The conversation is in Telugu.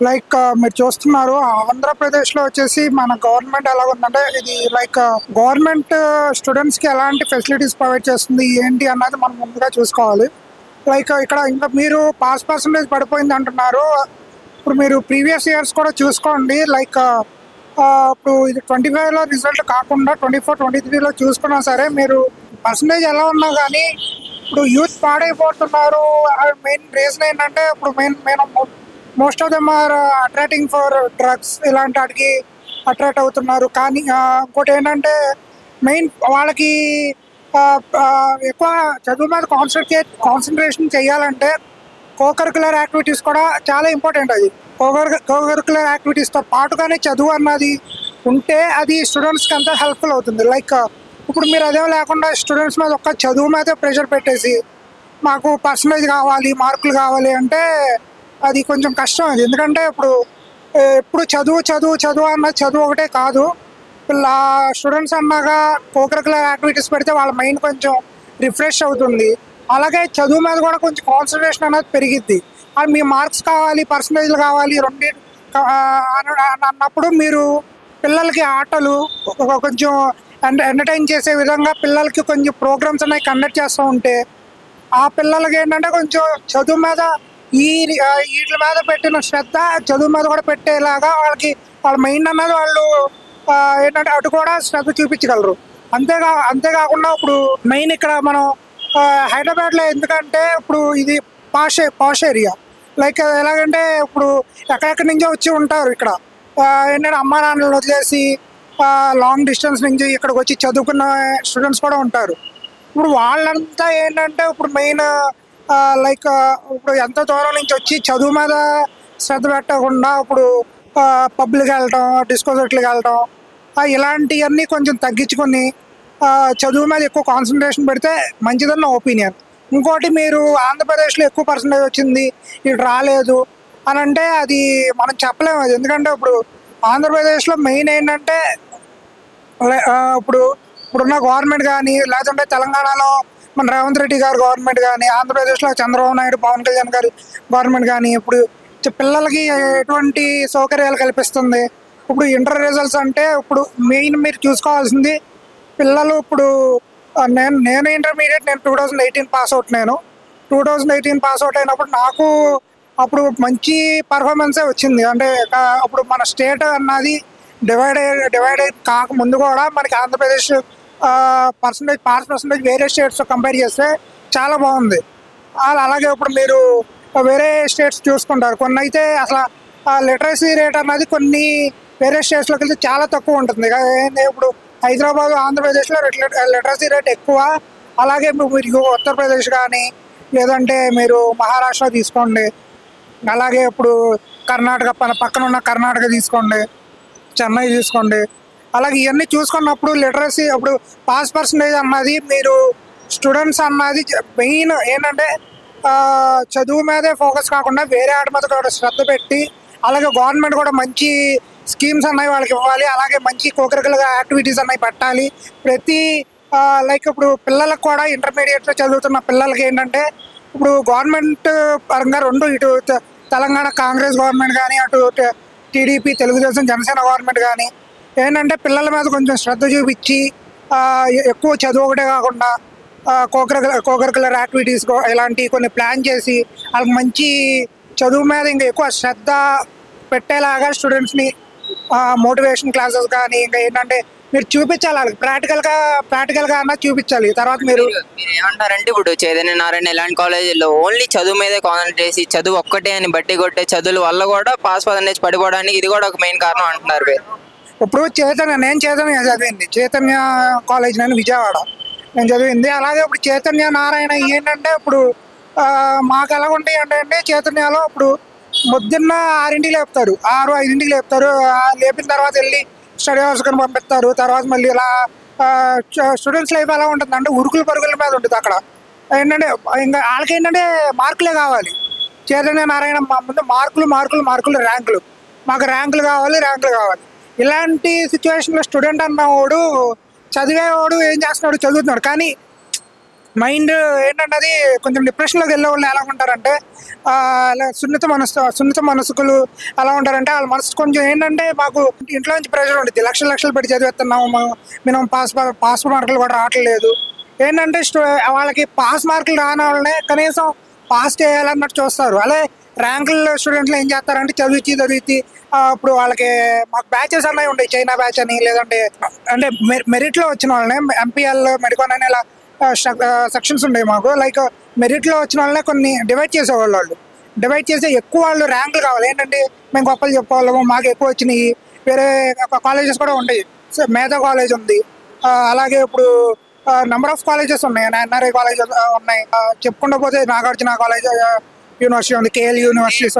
మీరు చూస్తున్నారు ఆంధ్రప్రదేశ్లో వచ్చేసి మన గవర్నమెంట్ ఎలా ఉందంటే ఇది గవర్నమెంట్ స్టూడెంట్స్కి ఎలాంటి ఫెసిలిటీస్ ప్రొవైడ్ చేస్తుంది ఏంటి అన్నది మనం ముందుగా చూసుకోవాలి. ఇక్కడ ఇంకా మీరు పాస్ పర్సంటేజ్ పడిపోయింది అంటున్నారు. ఇప్పుడు మీరు ప్రీవియస్ ఇయర్స్ కూడా చూసుకోండి. ఇప్పుడు ఇది 25లో రిజల్ట్ కాకుండా 24, 23లో చూసుకున్నా సరే మీరు పర్సంటేజ్ ఎలా ఉన్నా కానీ ఇప్పుడు యూత్ పాడైపోతున్నారు. మెయిన్ రీజన్ ఏంటంటే ఇప్పుడు main most of them are attracting for drugs, ఇలాంటి వాటికి అట్రాక్ట్ అవుతున్నారు. కానీ ఇంకోటి ఏంటంటే మెయిన్ వాళ్ళకి ఎక్కువ చదువు మీద కాన్సన్ట్రేషన్ చేయాలంటే కోకరికులర్ యాక్టివిటీస్ కూడా చాలా ఇంపార్టెంట్. అది కోకరికులర్ యాక్టివిటీస్తో పాటుగానే చదువు అన్నది ఉంటే అది స్టూడెంట్స్కి అంతా హెల్ప్ఫుల్ అవుతుంది. ఇప్పుడు మీరు అదేం లేకుండా స్టూడెంట్స్ మీద ఒక్క చదువు మీద ప్రెషర్ పెట్టేసి మాకు పర్సంటేజ్ కావాలి, మార్కులు కావాలి అంటే అది కొంచెం కష్టం. అది ఎందుకంటే ఇప్పుడు చదువు అన్నది చదువు ఒకటే కాదు. స్టూడెంట్స్ అన్నాక కోకరికులర్ యాక్టివిటీస్ పెడితే వాళ్ళ మైండ్ కొంచెం రిఫ్రెష్ అవుతుంది. అలాగే చదువు మీద కూడా కొంచెం కాన్సన్ట్రేషన్ అనేది పెరిగిద్ది. అది మీ మార్క్స్ కావాలి, పర్సంటేజ్లు కావాలి రెండు అన్నప్పుడు మీరు పిల్లలకి ఆటలు కొంచెం ఎంటర్టైన్ చేసే విధంగా పిల్లలకి కొంచెం ప్రోగ్రామ్స్ అనేవి కండక్ట్ చేస్తూ ఉంటే ఆ పిల్లలకి ఏంటంటే కొంచెం చదువు మీద వీటి మీద పెట్టిన శ్రద్ధ చదువు మీద కూడా పెట్టేలాగా వాళ్ళ మైండ్ అన్నది వాళ్ళు ఏంటంటే అటు కూడా శ్రద్ధ చూపించగలరు. అంతేకాకుండా ఇప్పుడు మెయిన్ ఇక్కడ మనం హైదరాబాద్లో ఎందుకంటే ఇప్పుడు ఇది పాష్ ఏరియా. ఎలాగంటే ఇప్పుడు ఎక్కడెక్కడి నుంచో వచ్చి ఉంటారు. ఇక్కడ ఏంటంటే అమ్మా నాన్నలు వదిలేసి లాంగ్ డిస్టెన్స్ నుంచి ఇక్కడికి వచ్చి చదువుకున్న స్టూడెంట్స్ కూడా ఉంటారు. ఇప్పుడు వాళ్ళంతా ఏంటంటే ఇప్పుడు మెయిన్ ఇప్పుడు ఎంత దూరం నుంచి వచ్చి చదువు మీద శ్రద్ధ పెట్టకుండా ఇప్పుడు పబ్లిక్ వెళ్ళటం, డిస్కోథెట్లకు వెళ్ళటం ఇలాంటివన్నీ కొంచెం తగ్గించుకొని చదువు మీద ఎక్కువ కాన్సన్ట్రేషన్ పెడితే మంచిదని నా ఒపీనియన్. ఇంకోటి మీరు ఆంధ్రప్రదేశ్లో ఎక్కువ పర్సంటేజ్ వచ్చింది, ఇటు రాలేదు అని అంటే అది మనం చెప్పలేము. అది ఎందుకంటే ఇప్పుడు ఆంధ్రప్రదేశ్లో మెయిన్ ఏంటంటే ఇప్పుడున్న గవర్నమెంట్ కానీ లేదంటే తెలంగాణలో మన రేవంత్ రెడ్డి గారు గవర్నమెంట్ కానీ ఆంధ్రప్రదేశ్లో చంద్రబాబు నాయుడు, పవన్ కళ్యాణ్ గారి గవర్నమెంట్ కానీ ఇప్పుడు పిల్లలకి ఎటువంటి సౌకర్యాలు కల్పిస్తుంది. ఇప్పుడు ఇంటర్ రిజల్ట్స్ అంటే ఇప్పుడు మెయిన్ మీరు చూసుకోవాల్సింది పిల్లలు. ఇప్పుడు నేను intermediate 2018 pass out. 2018 pass out అయినప్పుడు నాకు అప్పుడు మంచి పర్ఫార్మెన్సే వచ్చింది. అంటే అప్పుడు మన స్టేట్ అన్నది డివైడ్ కాకముందు కూడా మనకి ఆంధ్రప్రదేశ్ పాస్ పర్సంటేజ్ వేరే స్టేట్స్తో కంపేర్ చేస్తే చాలా బాగుంది. అలాగే ఇప్పుడు మీరు వేరే స్టేట్స్ చూసుకుంటారు, కొన్ని అయితే అసలు లిటరసీ రేట్ అన్నది కొన్ని వేరే స్టేట్స్లోకి వెళ్తే చాలా తక్కువ ఉంటుంది. ఇప్పుడు హైదరాబాద్, ఆంధ్రప్రదేశ్లో లిటరసీ రేట్ ఎక్కువ. అలాగే మీరు ఉత్తరప్రదేశ్ కానీ లేదంటే మీరు మహారాష్ట్ర తీసుకోండి, అలాగే ఇప్పుడు కర్ణాటక పక్కన ఉన్న కర్ణాటక తీసుకోండి, చెన్నై తీసుకోండి. అలాగే ఇవన్నీ చూసుకున్నప్పుడు లిటరసీ ఇప్పుడు పాస్ పర్సంటేజ్ అన్నది మీరు స్టూడెంట్స్ అన్నది మెయిన్ ఏంటంటే చదువు మీదే ఫోకస్ కాకుండా వేరే ఆట మీద కూడా శ్రద్ధ పెట్టి అలాగే గవర్నమెంట్ కూడా మంచి స్కీమ్స్ అన్నవి వాళ్ళకి ఇవ్వాలి. అలాగే మంచి కోకరికులర్ యాక్టివిటీస్ అన్నవి పెట్టాలి. ఇప్పుడు పిల్లలకు కూడా ఇంటర్మీడియట్లో చదువుతున్న పిల్లలకి ఏంటంటే ఇప్పుడు గవర్నమెంట్ పరంగా రెండు, ఇటు తెలంగాణ కాంగ్రెస్ గవర్నమెంట్ కానీ అటు టీడీపీ తెలుగుదేశం జనసేన గవర్నమెంట్ కానీ ఏంటంటే పిల్లల మీద కొంచెం శ్రద్ధ చూపించి ఎక్కువ చదువు ఒకటే కాకుండా కోకరికులర్ యాక్టివిటీస్ ఇలాంటివి కొన్ని ప్లాన్ చేసి వాళ్ళకి మంచి చదువు మీద ఇంకా ఎక్కువ శ్రద్ధ పెట్టేలాగా స్టూడెంట్స్ని మోటివేషన్ క్లాసెస్ కానీ ఇంకా ఏంటంటే మీరు చూపించాలి, వాళ్ళకి ప్రాక్టికల్గా అన్నా చూపించాలి. తర్వాత మీరు ఏమంటారంటే ఇప్పుడు చైతన్య నారాయణ ఇలాంటి కాలేజీల్లో ఓన్లీ చదువు మీదే కాన్సన్ట్రేట్ చేసి చదువు ఒక్కటే అని బట్టి కొట్టే చదువుల వల్ల కూడా పాస్ పర్సంటేజ్ పడిపోవడానికి ఇది కూడా ఒక మెయిన్ కారణం అంటున్నారు. ఇప్పుడు నేను చదివింది చైతన్య కాలేజ్, నేను విజయవాడ నేను చదివింది. అలాగే ఇప్పుడు చైతన్య నారాయణ ఏంటంటే ఇప్పుడు మాకు ఎలా ఉంటాయి అంటే చైతన్యలో ఇప్పుడు పొద్దున్న 6ంటికి లేపుతారు, 6-5ంటికి లేపుతారు. లేపిన తర్వాత వెళ్ళి స్టడీ అవర్స్ కానీ పంపిస్తారు. తర్వాత మళ్ళీ ఇలా స్టూడెంట్స్ లైఫ్ ఎలా ఉంటుంది అంటే ఉరుకుల పరుగుల మీద ఉంటుంది. అక్కడ ఏంటంటే ఇంకా వాళ్ళకి ఏంటంటే మార్కులే కావాలి. చైతన్య నారాయణ ముందు మార్కులు ర్యాంకులు, మాకు ర్యాంకులు కావాలి. ఇలాంటి సిచ్యువేషన్లో స్టూడెంట్ అన్నవాడు చదివేవాడు ఏం చేస్తున్నాడు, చదువుతున్నాడు. కానీ మైండ్ ఏంటంటే అది కొంచెం డిప్రెషన్లోకి వెళ్ళే వాళ్ళు ఎలా ఉంటారంటే అలా సున్నిత మనసుకులు ఎలా ఉంటారంటే వాళ్ళ మనసు కొంచెం ఏంటంటే మాకు ఇంట్లో నుంచి ప్రెషర్ ఉంటుంది, లక్షలు పెట్టి చదివేస్తున్నాము, మనం పాస్ మార్కులు కూడా రావట్లేదు. ఏంటంటే వాళ్ళకి పాస్ మార్కులు రాని వాళ్ళనే కనీసం పాస్ చేయాలన్నట్టు చూస్తారు. అలాగే ర్యాంకుల స్టూడెంట్లు ఏం చేస్తారంటే చదివి ఇప్పుడు వాళ్ళకి మాకు బ్యాచెస్ అన్నవి ఉంటాయి, చైనా బ్యాచ్ అని, లేదంటే అంటే మెరిట్లో వచ్చిన వాళ్ళని ఎంపీఎల్ మెడికోన్ అని ఇలా సెక్షన్స్ ఉంటాయి మాకు. లైక్ మెరిట్లో వచ్చిన వాళ్ళనే కొన్ని డివైడ్ చేసేవాళ్ళు. వాళ్ళు డివైడ్ చేసి ఎక్కువ వాళ్ళు ర్యాంకులు కావాలి, ఏంటంటే మేము గొప్పలు చెప్పుకోవాము, మాకు ఎక్కువ వచ్చినాయి. వేరే కాలేజెస్ కూడా ఉంటాయి, మేధా కాలేజ్ ఉంది, అలాగే ఇప్పుడు నెంబర్ ఆఫ్ కాలేజెస్ ఉన్నాయి, ఎన్ఆర్ఐ కాలేజెస్ ఉన్నాయి, చెప్పుకుంటూ పోతే నాగార్జున కాలేజ్ యూనివర్సిటీ ఉంది, కేఎల్ యూనివర్సిటీస్